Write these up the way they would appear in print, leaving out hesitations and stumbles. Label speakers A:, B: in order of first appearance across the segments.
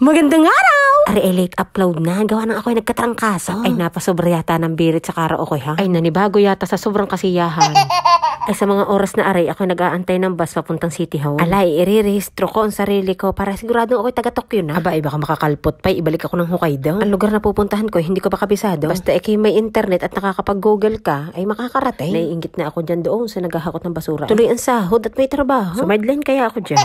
A: Magandang araw! Are late upload na. Gawa ng ako'y nagkatrangkaso. Ay napasobra yata ng birit sa karaoke ha. Ay nanibago yata sa sobrang kasiyahan. Ay sa mga oras na aray ako'y nag-aantay ng bus papuntang City Hall. Alay, irirehistro ko ang sarili ko para siguradong ako'y taga-Tokyo na. Aba, baka makakalpot pa. Ibalik ako ng Hokkaido. Ang lugar na pupuntahan ko, hindi ko pa kabisado. Basta ikay may internet at nakakapag-google ka, ay makakarating. Naiingit na ako dyan doon sa naghahakot ng basura. Tuloy ang sahod at may trabaho. Sumadline kaya ako dyan.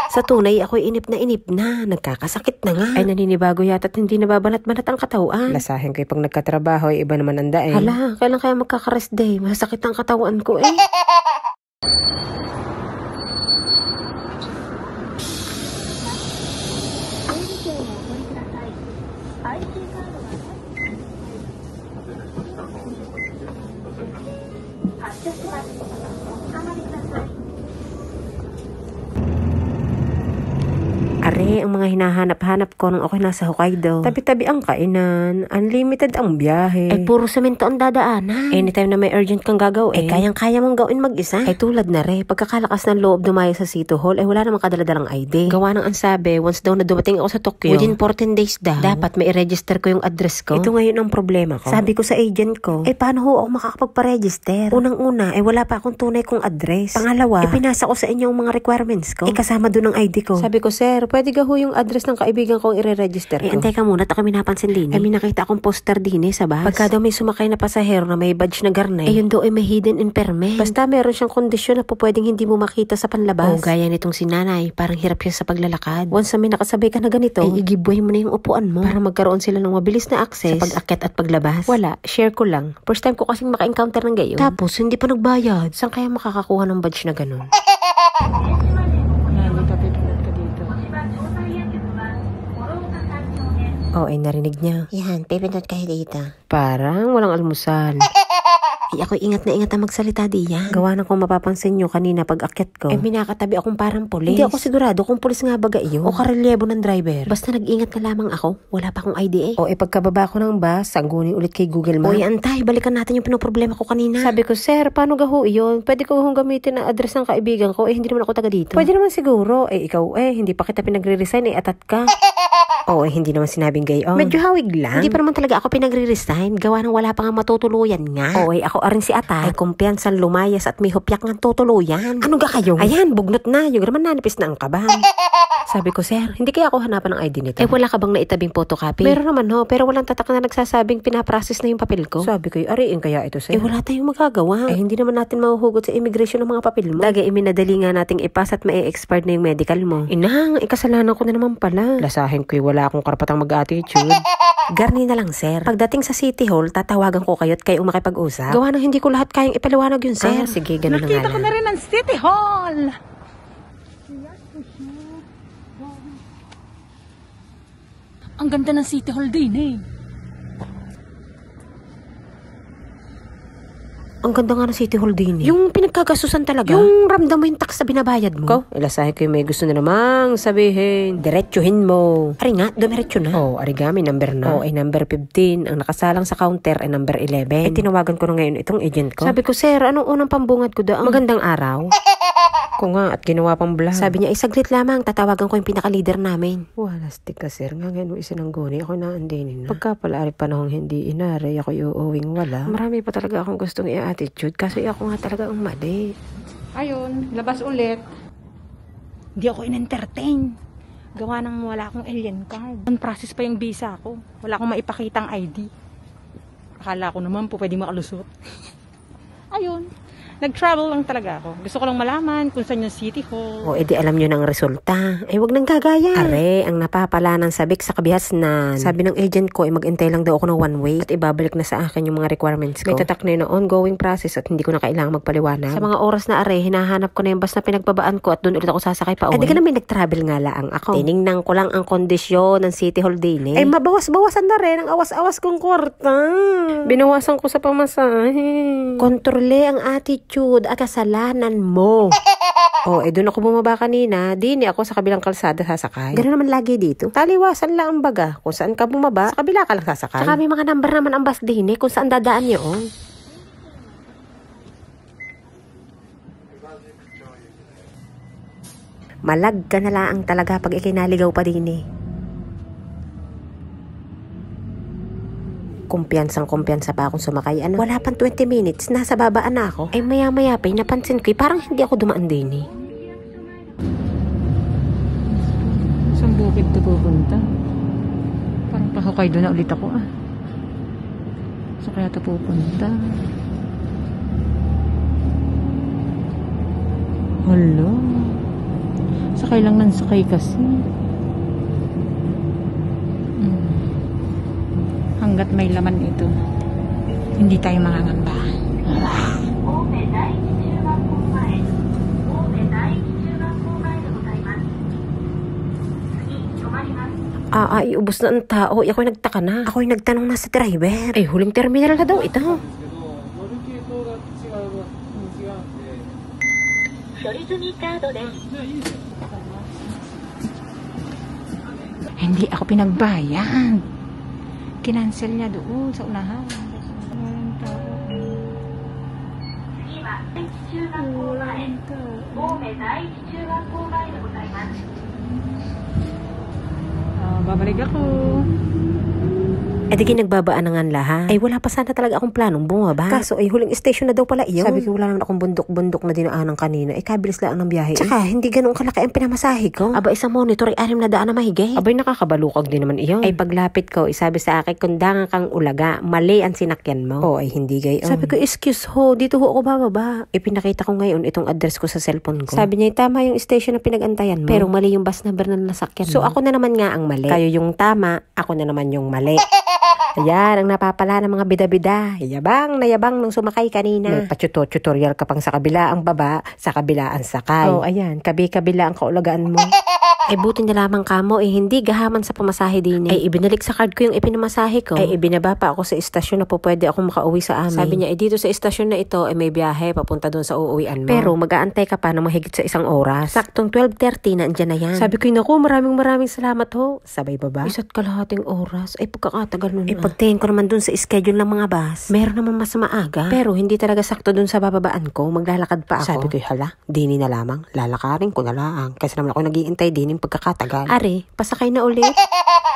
A: Sa tunay, ako'y inip na. Nagkakasakit na nga. Ay naninibago yata at hindi nababanat-banat ang katawan. Lasahin ko pag nagkatrabaho, ay iba naman ang daing. Hala, kailan kaya magkaka-rest day? Masakit ang katawan ko eh. Are, ang mga hinahanap-hanap ko nung ako'y nasa Hokkaido. Tabi-tabi ang kainan, unlimited ang biyahe. Ay puro semento ang dadaanan. Anytime na may urgent kang gagawin, ay kayang-kaya mong gawin mag-isa. Ay tulad na re, pagkakalakas ng loob dumaya sa City Hall, ay wala namang kadaladalang ID. Gawa ng ansabi, once daw na dumating ako sa Tokyo, within 14 days daw, dapat may i-register ko yung address ko. Ito ngayon ang problema ko. Sabi ko sa agent ko, ay paano ho ako makakapagpa-register? Unang-una, ay wala pa akong tunay kong address. Pangalawa, ipinasa ko sa inyo ang mga requirements ko. Ay kasama dun ang ID ko. Sabi ko, sir, pwede ga ho yung address ng kaibigan kong i-register ko. Antay ka muna, taka may napansin din. Ay may nakita akong poster din sa bus. Pagka daw may sumakay na pasahero na may badge na garnay, ay yun daw ay may hidden impairment. Basta meron siyang kondisyon na po pwedeng hindi mo makita sa panlabas. O gaya nitong si nanay, parang hirap siya sa paglalakad. Once na may nakasabay ka na ganito, ay igibway mo na yung upuan mo para magkaroon sila ng mabilis na access sa pag-akyat at paglabas. Wala, share ko lang. First time ko kasing maka-encounter ng gayon. Tapos hindi pa nagbayad. Saan kaya makakakuha ng badge na ganun? Oh, ay narinig niya. Yan, pipindot kayo dito. Parang walang almusal. Ay, ako'y ingat na magsalita diyan. Gawa na kung mapapansin nyo kanina pag akyat ko. Ay, minakatabi akong parang pulis. Hindi ako sigurado kung pulis nga baga iyon o karelyebo ng driver. Basta nag-ingat na lamang ako. Wala pa akong ID eh. O, pagkababa ko ng bus, sanggunin ulit kay Google Maps. Oy, antay, balikan natin yung pinoproblema ko kanina. Sabi ko, sir, paano gaho iyon? Pwede ko hong gamitin ang address ng kaibigan ko. Hindi naman ako taga dito. Pwede naman siguro. Ikaw hindi pa kita pinagre-resign. Atat ka. Oo, hindi naman sinabing gayon. Medyo hawig lang. Hindi pa naman talaga ako pinagre-resign. Gawa ng wala pa nga matutuluyan nga. Oo, ako arin si Atat. Ay kumpiyansan lumayas at may hupyak ng tutuluyan. Ano ga kayo? Ayan, bugnot na. Yung naman nanipis na ang kaban. Sabi ko, sir, hindi kaya ako hanapan ng ID nito? Wala ka bang naitabing photocopy? Meron naman ho, pero walang tatak na nagsasabing pinaprocess na yung papel ko. Sabi ko, ariin kaya ito, sir? Wala tayong magagawa. Hindi naman natin mahuhugot sa immigration ng mga papel mo. Lagi iminadali nga nating ipas at mai-expire na yung medical mo. Inang, ikasalanan ko na naman pala. Lasahin ko'y wala akong karapatang mag-attitude. Garni na lang, sir. Pagdating sa City Hall, tatawagan ko kayo at kayo makipag-usap. Gawa ng hindi ko lahat kayang ipaliwanag yun, sir. Sige, ganun na nga lang. Nakita ko na rin ang City Hall!
B: Ang ganda ng City Hall din
A: Ang ganda nga ng City Hall din Yung pinagkagasusan talaga. Yung ramdam mo yung tax na binabayad mo. Ikaw, ilasahin ko yung may gusto na namang sabihin. Diretsuhin mo. Ari nga, dumiretso na. Arigami, number na. Ay number 15. Ang nakasalang sa counter ay number 11. Ay tinawagan ko na ngayon itong agent ko. Sabi ko, sir, anong unang pambungad ko daang? Magandang araw. Ko nga at ginawa pang vlog. Sabi niya, saglit lamang, tatawagan ko yung pinaka-leader namin. Walastik ka, sir. Nga ngayon mo isinangguni. Ako na andinin na. Pagka pala ari panahong hindi inari, ako uuwing wala. Marami pa talaga akong gustong i-attitude kasi ako nga talaga ang mali.
B: Ayun, labas ulit. Hindi ako in-entertain. Gawa ng wala akong alien card. On-process pa yung visa ko. Wala akong maipakitang ID. Akala ko naman po pwede makalusot. Ayun. Nag-travel lang talaga ako. Gusto ko lang malaman kung saan yung City Hall.
A: Edi alam nyo ng resulta. Wag nang gagaya. Are, ang napapala ng sabik sa kabihasnan. Sabi ng agent ko, mag-intay lang daw ako ng 1 week at ibabalik na sa akin yung mga requirements ko. May tatak na yun na ongoing process at hindi ko na kailangang magpaliwanag. Sa mga oras na are, hinahanap ko na yung bus na pinagbabaan ko at doon ulit ako sasakay pa uwi. Di ka namin nag-travel nga lang ako. Tiningnan ko lang ang kondisyon ng City Hall din mabawas-bawasan na rin ang awas-awas kong kwarta. Binawasan ko sa pamasahe. Kontrole ang attitude at kasalanan mo. Doon ako bumaba kanina. Dini ako sa kabilang kalsada sasakay. Ganoon naman lagi dito. Taliwasan lang ang baga. Kung saan ka bumaba, sa kabila ka lang sasakay. Tsaka may mga number naman ang bus dini kung saan dadaan yun. Malag ka na lang talaga pag ikinaligaw pa din Kumpiyansang-kumpiyansa pa akong sumakay. Ano? Wala pang 20 minutes, nasa babaan na ako. Ay maya-maya pa, napansin ko, parang hindi ako dumaan din eh.
B: Saan bukid ito pupunta? Parang pasakay doon na ulit ako ah. Saan kaya ito pupunta? Hala. Sakay lang ng sakay kasi. Hanggat may laman ito, hindi tayo mangangamba.
A: Iubos na ang tao. Ako'y nagtaka na. Ako'y nagtanong na sa driver. Ay, huling terminal na daw ito.
B: Hindi ako pinagbayad. Kinancel niya doon sa unahan. Babalik ako.
A: Di nagbabaan na nga lahat. Ay wala pa sana talaga akong planong bumaba. Kaso ay huling station na daw pala iyon. Sabi ko wala naman akong bundok-bundok na dinaanan kanina. Ay kabilis lang ng biyahe. Tsaka hindi ganun kalaki ang pinamasahe ko. Aba isang monitor ay 6 na daan na mahigay. Abay nakakabalukag din naman iyon. Ay paglapit ko, sabi sa akin kundangan kang ulaga, mali ang sinakyan mo. Ay hindi gayon. Sabi ko excuse ho, dito ho ako bababa. Ipinakita ko ngayon itong address ko sa cellphone ko. Sabi niya tama yung station na pinag-antayan mo. Pero mali yung bus number na nasakyan mo. So ako na naman nga ang mali. Kayo yung tama, ako na naman yung mali. Ayan, ang napapala ng mga bida-bida. Yabang na yabang nung sumakay kanina. May pa-tutorial ka pang sa kabila ang baba, sa kabila ang sakay. Oh, ayan, kabi-kabila ang kaulagaan mo. Buti na lamang kamo, hindi gahaman sa pamasahe din. Ibinalik sa card ko yung ipinamasahe ko. Ibinaba pa ako sa istasyon na po pwede akong makauwi sa amin. Sabi niya, dito sa istasyon na ito, may biyahe papunta doon sa uuwian mo. Pero mag-aantay ka pa na mahigit sa 1 oras. Saktong 12:30 na andyan na yan. Sabi ko, naku, maraming salamat ho. Sabay baba. 1.5 oras. Pagkakatagal nun. Pagtingin ko naman doon sa schedule ng mga bus, meron naman mas maaga. Pero hindi talaga sakto doon sa bababaan ko. Maglalakad pa ako. Sabi ko, hala, dini na lamang. Lalakarin ko na lang. Kasi naman ako nag-iintay din pagkakatagal. Ari, pasakay na ulit.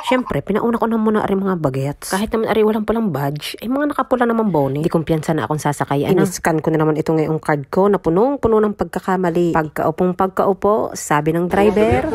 A: Siyempre, pinauna ko na muna ari mga bagets. Kahit naman ari walang pulang badge, mga nakapula naman bone. Hindi kumpiyansa na akong sasakay. In-scan ko na naman ito ngayong card ko na punong-puno ng pagkakamali. Pagkaupo, sabi ng driver.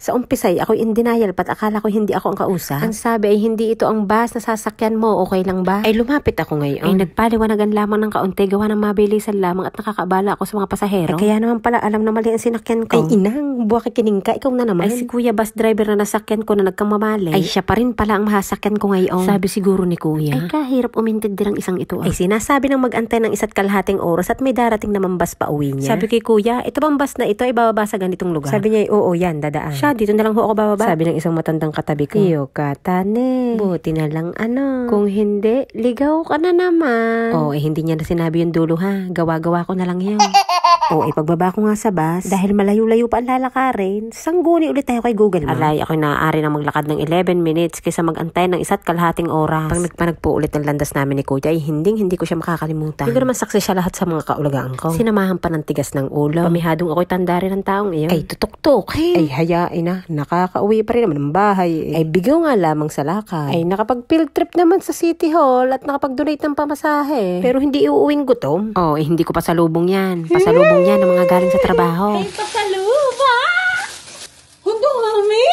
A: Sa umpisay, ako'y in denial pat akala ko hindi ako ang kausap. Ang sabi ay hindi ito ang bus na sasakyan mo, okay lang ba? Ay lumapit ako ngayon. Ay nagpaliwanagan lamang ng kaunti, gawa ng mabilisan lamang at nakakaabala ako sa mga pasahero. Kaya naman pala alam na mali ang sinakyan ko. Ay inang, buwaki kiningka, ikaw na naman. Ay si kuya bus driver na nasakyan ko na nagkamamali. Ay siya pa rin pala ang mahasakyan ko ngayon. Sabi siguro ni kuya. Ay kahirap umintid din ang isang ito. Ay sinasabi ng mag-antay ng 1.5 oras at may darating naman bus pa uwi niya. Sabi kay kuya, ito bang bus na ito ay bababa sa ganitong lugar? Sabi niya, oo yan, dadaan. Siya, dito na lang ho ako bababa. Sabi ng isang matandang katabi ko. Iyo katane. Buti na lang Kung hindi, ligaw ka na naman. Hindi niya na sinabi yung dulo ha. Gawa-gawa ko na lang yun. Pagbaba ko nga sa bus, dahil malayo-layo pa ang lalakarin, sangguni ulit tayo kay Google Maps. Alay, ako'y naaari na maglakad ng 11 minutes kaysa magantay ng 1.5 oras. Pag nagpanag po ulit ng landas namin ni Kuya, hindi ko siya makakalimutan. Hindi ko naman saksi siya lahat sa mga kaulagaan ko. Sinamahan pa ng tigas ng ulo. Pamihadong ako'y tandari ng taong iyon. Ay, tutok-tok. Ay, hayain na. Nakakauwi pa rin naman ng bahay. Ay, bigaw nga lamang sa lakad. Ay, nakapag-field trip naman sa City Hall at nakapag-donate ng pamasahe. Pero hindi uuwing gutom. Hindi ko pasalubong yan. Pasalubong yan ng mga galing sa trabaho.
B: Ay, pasalubong! Hundo mami!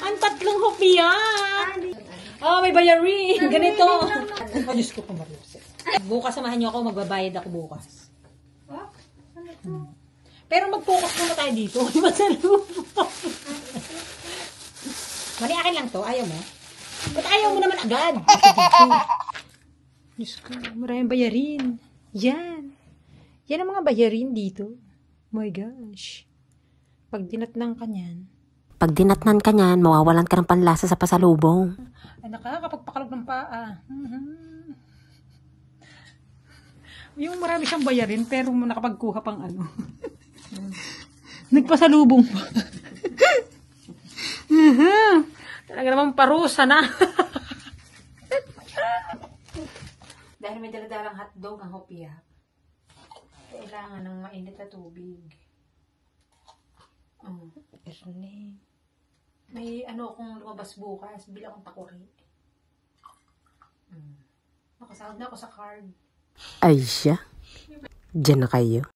B: Ang 3 hopya! May bayarin! Ganito! Diyos ko, pumarusip. Bukas samahan niyo ako, magbabayad ako bukas. Pero mag-focus muna tayo dito. Mani, akin lang to. Ayaw mo? Ba't ayaw mo naman agad? Diyos ko, maraming bayarin. Yan. Yan ang mga bayarin dito. Oh my gosh. Pag dinatnan ka niyan.
A: Pag dinatnan ka niyan, mawawalan ka ng panlasa sa pasalubong.
B: Ay, nakakapagpakalog ng paa. Yung marami siyang bayarin, pero nakapagkuha pang ano. Nagpasalubong pa. Talaga naman parusa na. Dahil may daladalang hotdog ang hopya, kailangan ng mainit na tubig. Darling. May ano akong lumabas bukas. Bili akong takuri. Nakasahod na ako sa card.
A: Ay siya. Diyan na kayo.